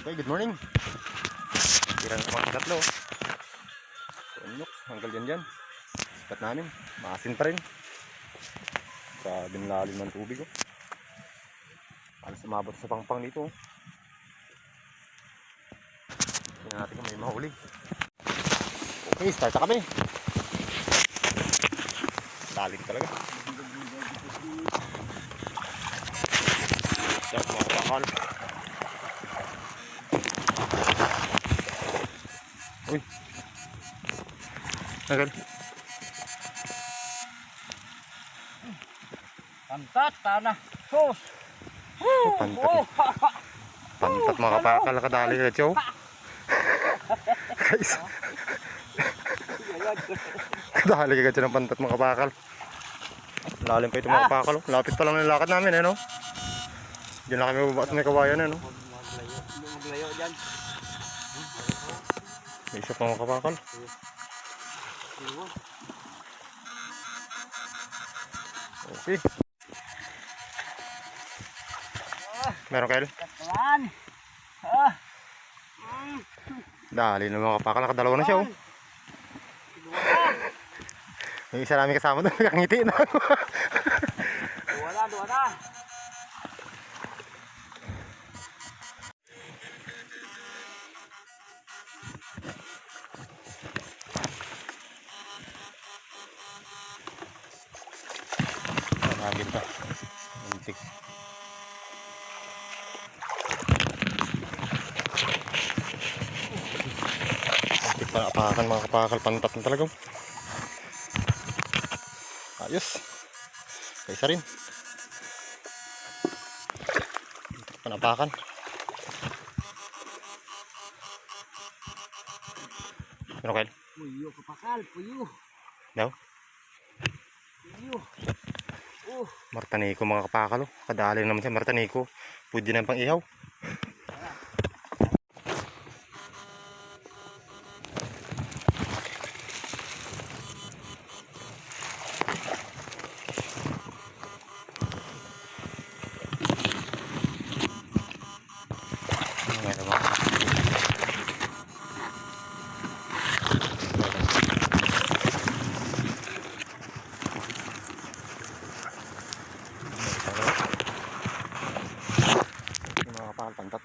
Okay, good morning. Tira na mga tatlo. Tunok, hanggang dyan. Sikat namin. Maasin pa rin. Sa binlalim ng tubig. Oh. Alas umabot sa pangpang dito. Oh. Tingnan natin kung may mahuli. Okay, start na kami. Dalig talaga. Start mga kapakal. Uy. Nagal. Pantat, tanah. Sus. Pantat. Pantat mga kapakal. Kadali ka, Chow. Guys. Kadali ka ng pantat mga kapakal. Lalim pa ito mga kapakal. Lapit pa lang ng lakad namin, no? Diyan na kami bubaba at may kawayan, no? Maglayo dyan. May isa pa mga kapakal. Okay. Meron kayo? Katalan. Dali na mga kapakal. Nakadalawa na siya, oh. Yung isa namin kasama doon. Nakangiti na. Dua na. Nagin pa. Muntik. Muntik pa apakan mga kapakal. Pantat na talaga. Ayos. Kaysa rin. Panapakan. Ano kayo? Puyo kapakal, puyo. Daw? Puyo. Martaniko mga kapakal. Kadali naman siya martaniko. Pwede na pang ihaw. Pantat.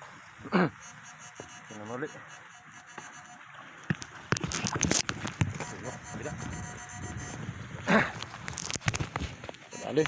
Tingnan mo ulit. Kabila. Dali.